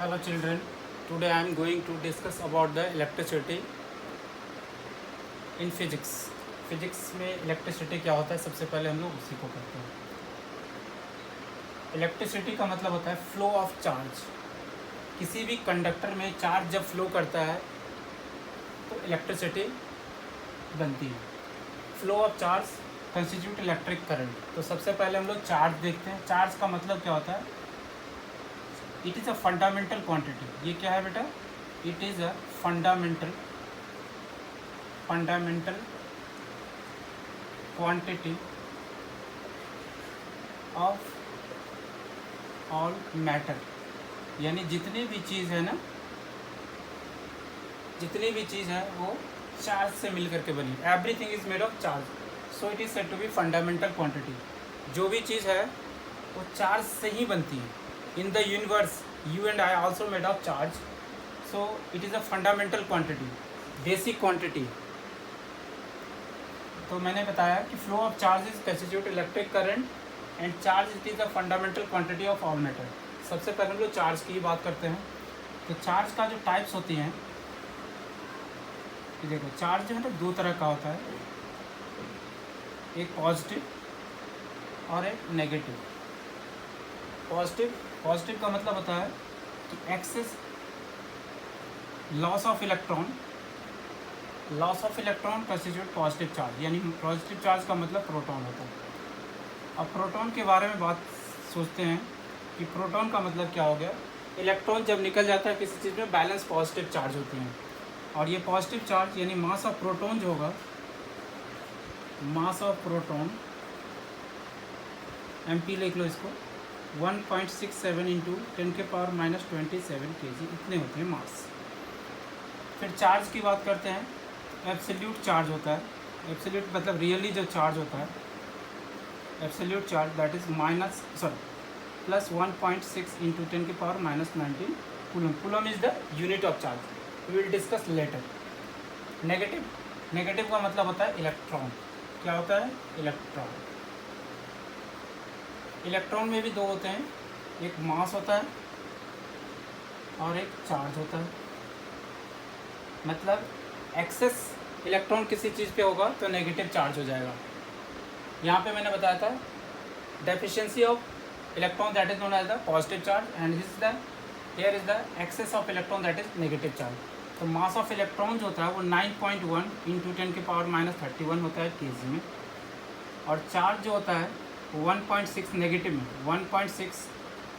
Hello children, today I am going to discuss about the electricity in physics. Physics में electricity क्या होता है, सबसे पहले हम लोग उसी को करते हैं. इलेक्ट्रिसिटी का मतलब होता है फ्लो ऑफ चार्ज. किसी भी कंडक्टर में चार्ज जब फ्लो करता है तो इलेक्ट्रिसिटी बनती है. Flow of charge constitute electric current. तो सबसे पहले हम लोग चार्ज देखते हैं. चार्ज का मतलब क्या होता है? It is a fundamental quantity. ये क्या है बेटा? It is a fundamental quantity of all matter. यानी जितनी भी चीज़ है ना, जितनी भी चीज़ है वो चार्ज से मिल करके बनी. Everything is made of charge, so it is said to be fundamental quantity. जो भी चीज़ है वो चार्ज से ही बनती है. In the universe you and I also made of charge, so it is a fundamental quantity, basic quantity. तो मैंने बताया कि flow of charge is constitute electric current and charge it is a fundamental quantity of all matter. सबसे पहले हम लोग charge की बात करते हैं. तो चार्ज का जो टाइप्स होती हैं, ये देखो चार्ज जो है ना दो तरह का होता है, एक पॉजिटिव और एक नेगेटिव. पॉजिटिव का मतलब होता है कि excess loss of electron constitute positive charge. यानी पॉजिटिव चार्ज का मतलब प्रोटॉन होता है. अब प्रोटॉन के बारे में बात सोचते हैं कि प्रोटॉन का मतलब क्या हो गया. इलेक्ट्रॉन जब निकल जाता है किसी चीज़ में, बैलेंस पॉजिटिव चार्ज होती हैं. और ये पॉजिटिव चार्ज यानी मास ऑफ प्रोटॉन जो होगा, मास ऑफ प्रोटॉन MP लिख लो इसको, 1.67 इंटू 10⁻⁻27 kg इतने होते हैं मास. फिर चार्ज की बात करते हैं. एब्सोल्यूट चार्ज होता है. एब्सोल्यूट मतलब रियली जो चार्ज होता है, absolute charge that is plus 1.6 into 10⁻⁻19 coulomb. Coulomb is the unit of charge. We will discuss later. Negative का मतलब होता है इलेक्ट्रॉन. क्या होता है? इलेक्ट्रॉन. इलेक्ट्रॉन में भी दो होते हैं, एक मास होता है और एक चार्ज होता है. मतलब एक्सेस इलेक्ट्रॉन किसी चीज़ पे होगा तो नेगेटिव चार्ज हो जाएगा. यहाँ पे मैंने बताया था deficiency of electron that is known as the positive charge and here is the excess of electron that is negative charge. तो मास ऑफ इलेक्ट्रॉन जो होता है वो 9.1 इंटू 10⁻⁻31 होता है kg में. और चार्ज जो होता है 1.6 नेगेटिव में 1.6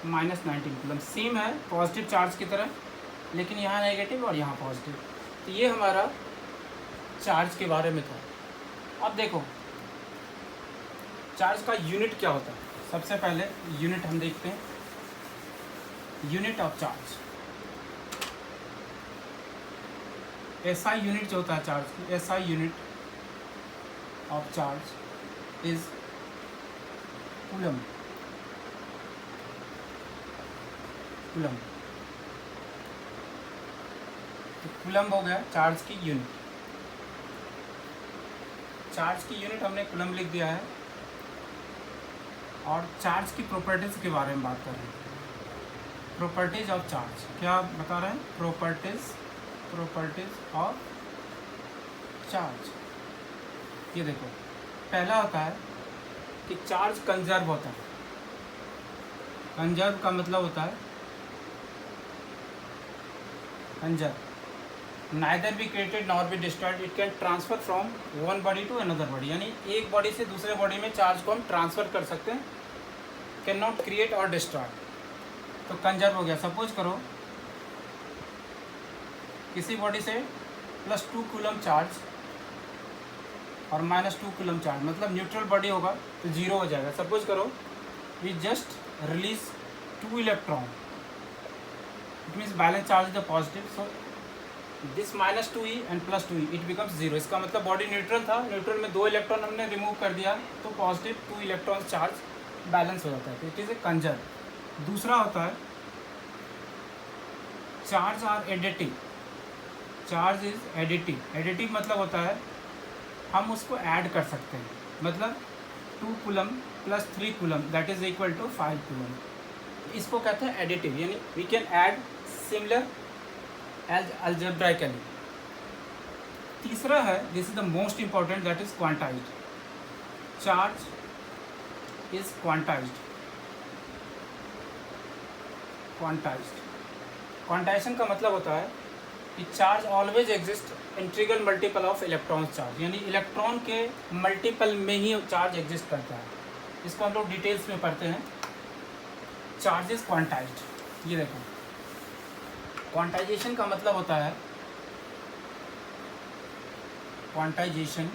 -19 कूलम. सेम है पॉजिटिव चार्ज की तरह, लेकिन यहाँ नेगेटिव और यहाँ पॉजिटिव. तो ये हमारा चार्ज के बारे में था. अब देखो चार्ज का यूनिट क्या होता है. सबसे पहले यूनिट हम देखते हैं. Unit of charge, SI unit जो होता है चार्ज की, SI unit of charge is coulomb. तो कूलम हो गया चार्ज की यूनिट. चार्ज की यूनिट हमने कूलम लिख दिया है. और चार्ज की प्रॉपर्टीज़ के बारे में बात कर रहे हैं. प्रॉपर्टीज ऑफ चार्ज क्या बता रहे हैं? Properties of charge. ये देखो पहला होता है कि चार्ज कंजर्व होता है. कंजर्व का मतलब होता है conserve, neither be created nor be destroyed. It can transfer from one body to another body. यानी एक बॉडी से दूसरे बॉडी में चार्ज को हम ट्रांसफ़र कर सकते हैं. कैन नॉट क्रिएट और डिस्ट्रॉय. तो कंजर्व हो गया. सपोज करो किसी बॉडी से +2 कूलम चार्ज और -2 कूलम चार्ज, मतलब न्यूट्रल बॉडी होगा तो 0 हो जाएगा. सपोज करो we just release 2 electron, it means balance charge the positive. So this -2e and +2e it becomes 0. इसका मतलब बॉडी न्यूट्रल था, न्यूट्रल में 2 इलेक्ट्रॉन हमने रिमूव कर दिया तो पॉजिटिव 2 इलेक्ट्रॉन चार्ज बैलेंस हो जाता है. तो इट इज़ ए कंजर्व. दूसरा होता है charge are additive. Charge is additive. Additive मतलब होता है हम उसको ऐड कर सकते हैं. मतलब 2 coulomb plus 3 coulomb that is equal to 5 coulomb. इसको कहते हैं एडिटिव. यानी we can add similar as algebraically. तीसरा है, this is the most important, that is quantised. Charge is quantised. Quantisation का मतलब होता है कि charge always exist integral multiple of electron charge, यानी इलेक्ट्रॉन के मल्टीपल में ही चार्ज एग्जिस्ट करता है। इसको हम लोग डिटेल्स में पढ़ते हैं। Charge is quantized. ये देखो, क्वांटाइजेशन का मतलब होता है, quantization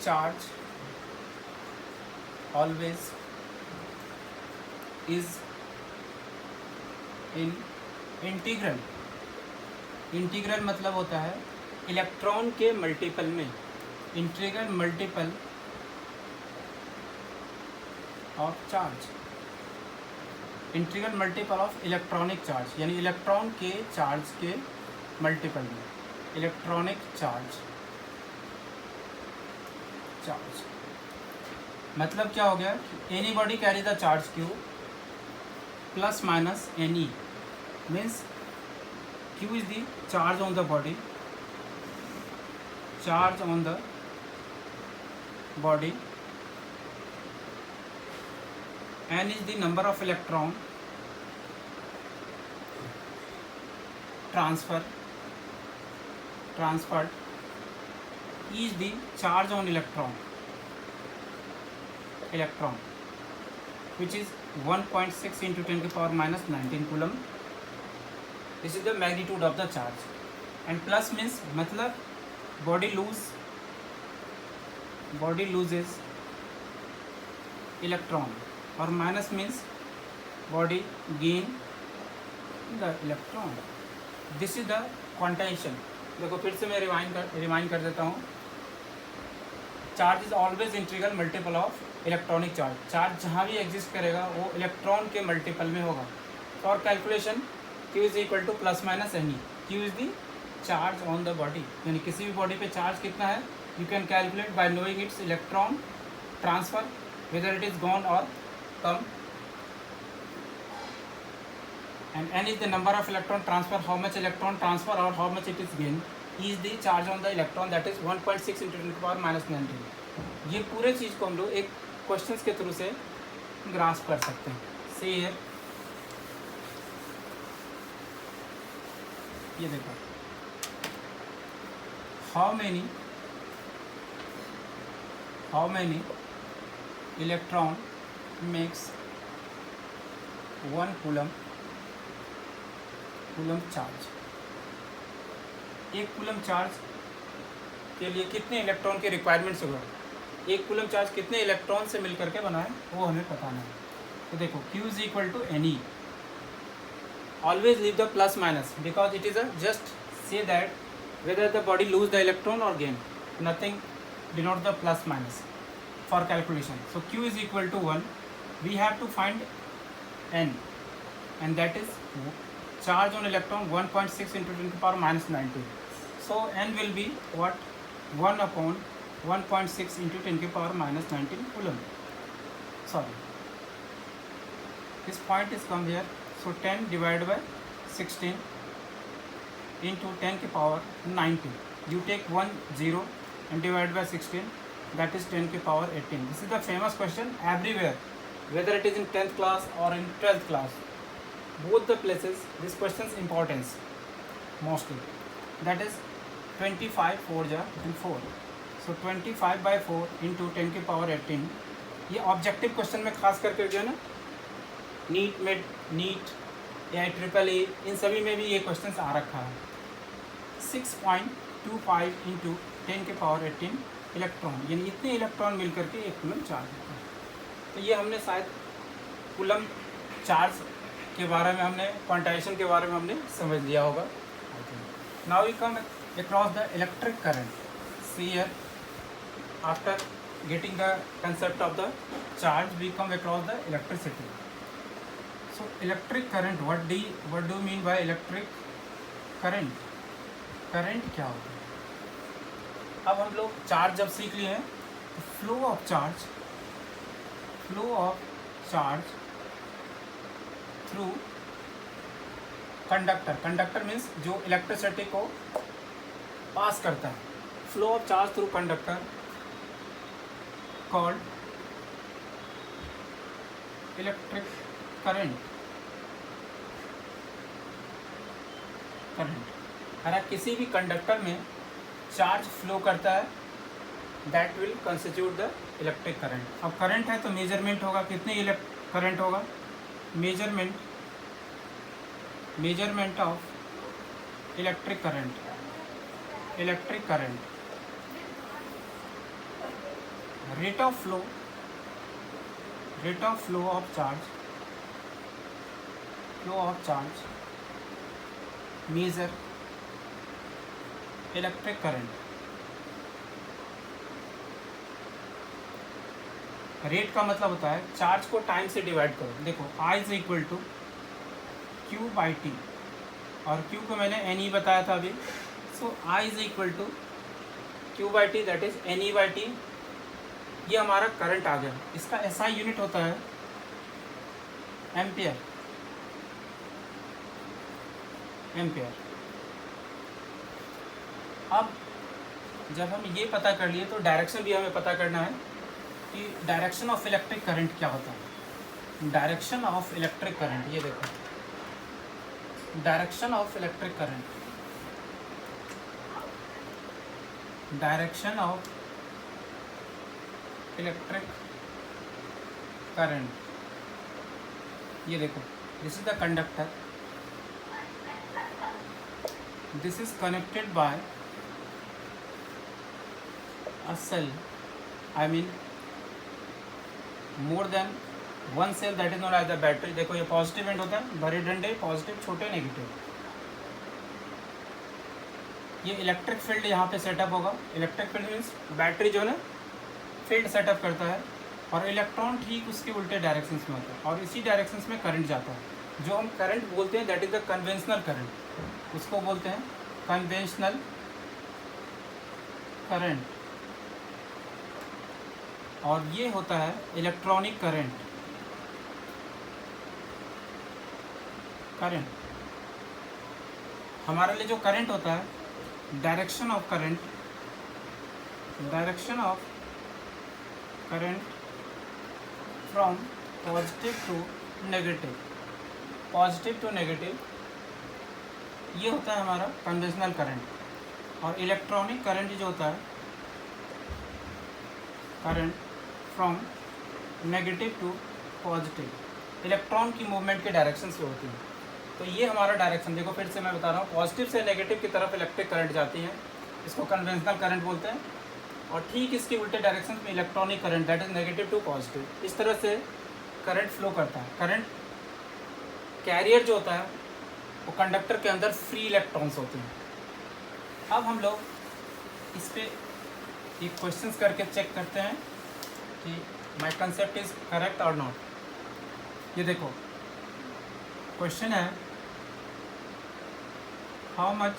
charge always is in integral. Integral मतलब होता है इलेक्ट्रॉन के मल्टीपल में, integral multiple of charge, integral multiple of electronic charge, यानी इलेक्ट्रॉन के चार्ज के मल्टीपल में, इलेक्ट्रॉनिक चार्ज। चार्ज मतलब क्या हो गया कि any body carry the charge Q plus minus any, means Q is the charge on the body, charge on the body, n is the number of electron transferred, is the charge on electron, which is 1.6 into 10 to the power minus 19 coulomb. This is the magnitude of the charge. And plus means मतलब body loses electron, और minus means body gain the electron. This is the quantization. देखो फिर से मैं remind कर देता हूँ। Charge is always integral multiple of electronic charge. Charge जहाँ भी एग्जिस्ट करेगा वो इलेक्ट्रॉन के मल्टीपल में होगा। For calculation Q is equal two plus minus any. Q is the charge on the body, यानी किसी भी बॉडी पे चार्ज कितना है you can calculate bye knowing it's electron transfer, whether it is gone और come, and n is the number of electron transfer, how much electron transfer or how much it is gain, is the charge on the electron, that is 1.6 into 10 to the power minus 19। ये पूरे चीज़ को हम लोग एक questions के through से grasp कर सकते हैं। से ये देखो, how many electron makes 1 coulomb charge. एक कूलम चार्ज के लिए कितने इलेक्ट्रॉन के रिक्वायरमेंट्स होगा, एक कूलम चार्ज कितने इलेक्ट्रॉन से मिलकर के बना है वो हमें बताना है। तो देखो Q is equal to any, always leave the plus minus because it is a just say that whether the body lose the electron or gain, nothing denote the plus minus for calculation. So Q is equal to 1. We have to find N, and that is charge on electron 1.6 into 10 to the power minus 19. So N will be what? 1 upon 1.6 into 10 to the power minus 19 coulomb. Sorry, this point is come here. So 10 divided by 16 into 10 to the power 19. You take 1 0 and divide by 16. That is 10 to the power 18. This is the famous question everywhere, whether it is in 10th class or in 12th class. Both the places this question's importance mostly. That is 25 4 ja and 4. So 25 by 4 into 10 to the power 18. ये objective question में खास करके जो है ना, NEET में, NEET या AAA इन सभी में भी ये क्वेश्चन आ रखा है। 6.25 into 10 के पावर 18 इलेक्ट्रॉन, यानी इतने इलेक्ट्रॉन मिल करके एक कूलम चार्ज होता है। तो ये हमने शायद कूलम चार्ज के बारे में, हमने क्वांटाइजेशन के बारे में हमने समझ लिया होगा। Now we come across the electric current. See here, after getting the concept of the charge, we come across the electricity. So electric current, what do you mean by electric current? Current क्या होता है? अब हम लोग charge जब सीख लिए हैं तो flow of charge through conductor, conductor means जो इलेक्ट्रिसिटी को पास करता है, flow of charge through conductor called electric current. अगर किसी भी कंडक्टर में चार्ज फ्लो करता है that will constitute the electric current. अब करंट है तो मेजरमेंट होगा, कितने करंट होगा, measurement of electric current, rate of flow of charge measure electric current. Rate का मतलब होता है चार्ज को टाइम से डिवाइड करो। देखो I is equal to Q by T, और क्यू को मैंने एन ई बताया था अभी। So I is equal to Q by T that is N E by T. ये हमारा करंट आ गया। इसका SI यूनिट होता है एम्पियर। अब जब हम ये पता कर लिए तो डायरेक्शन भी हमें पता करना है कि डायरेक्शन ऑफ इलेक्ट्रिक करंट क्या होता है। डायरेक्शन ऑफ इलेक्ट्रिक करंट, ये देखो direction of electric current, direction of electric current, ये देखो this is the conductor, this is connected by a cell, I mean more than one cell, that is known as the battery। देखो ये positive and होता है, बड़े डंडे positive, छोटे negative. ये इलेक्ट्रिक फील्ड यहाँ पे सेटअप होगा। इलेक्ट्रिक फील्ड मीन्स बैटरी जो है ना फील्ड सेटअप करता है, और इलेक्ट्रॉन ठीक उसके उल्टे डायरेक्शंस में होता है, और इसी डायरेक्शंस में करंट जाता है। जो हम करंट बोलते हैं that is the conventional current, उसको बोलते हैं कन्वेंशनल करंट। और ये होता है इलेक्ट्रॉनिक करंट। हमारे लिए जो करंट होता है, direction of current from positive to negative, ये होता है हमारा कन्वेंशनल करंट। और इलेक्ट्रॉनिक करंट जो होता है, current from negative to positive, electron की मूवमेंट के डायरेक्शन से होती है। तो ये हमारा डायरेक्शन, देखो फिर से मैं बता रहा हूँ, पॉजिटिव से नेगेटिव की तरफ इलेक्ट्रिक करंट जाती है, इसको कन्वेंशनल करंट बोलते हैं। और ठीक इसके उल्टे डायरेक्शन में electronic current that is negative to positive. इस तरह से करंट फ्लो करता है। करंट कैरियर जो होता है वो कंडक्टर के अंदर फ्री इलेक्ट्रॉन्स होते हैं। अब हम लोग इस पे एक क्वेश्चंस करके चेक करते हैं कि माय कंसेप्ट इज करेक्ट और नॉट। ये देखो क्वेश्चन है, how much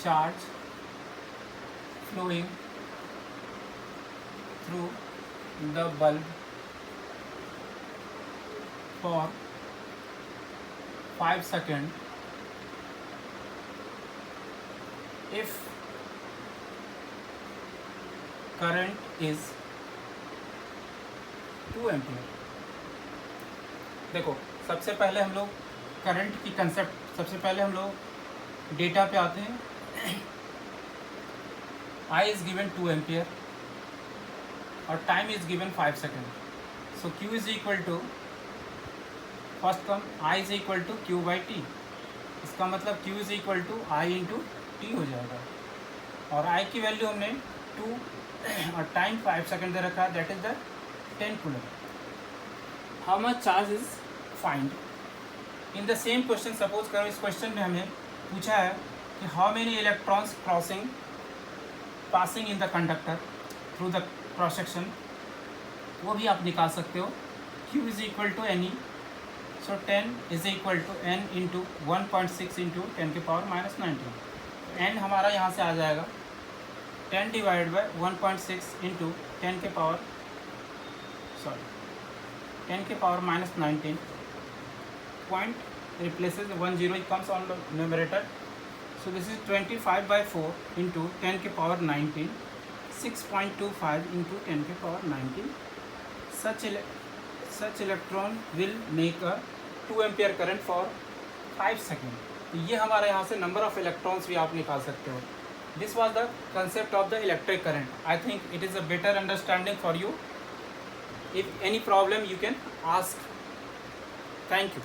charge flowing through the bulb for 5 seconds if current is 2 ampere. देखो सबसे पहले हम लोग करंट की कंसेप्ट, सबसे पहले हम लोग डेटा पे आते हैं। I is given 2 एम्पियर और time is given 5 second. So Q is equal to, first come I is equal to Q by T. इसका मतलब Q is equal to I into T हो जाएगा। और I की वैल्यू हमने 2 और time 5 second दे रखा है, that is the 10 coulomb. How much charge is find in the same question. Suppose करो इस क्वेश्चन में हमें पूछा है कि how many electrons passing in the conductor through the cross section, वो भी आप निकाल सकते हो। Q is equal to N E, so 10 is equal to n into 1.6 into 10 के पावर माइनस 19। n हमारा यहाँ से आ जाएगा 10 डिवाइड बाई 1.6 इंटू 10 के पावर sorry, 10 के power minus 19, point replaces 1 0, it comes on the numerator. So this is 25 by 4 into 10 के power 19, 6.25 into 10 के power 19. Such electron will make a 2 ampere current for 5 seconds. तो ये हमारे यहाँ से number of electrons भी आप निकाल सकते हो. This was the concept of the electric current. I think it is a better understanding for you. If any problem you can ask. Thank you.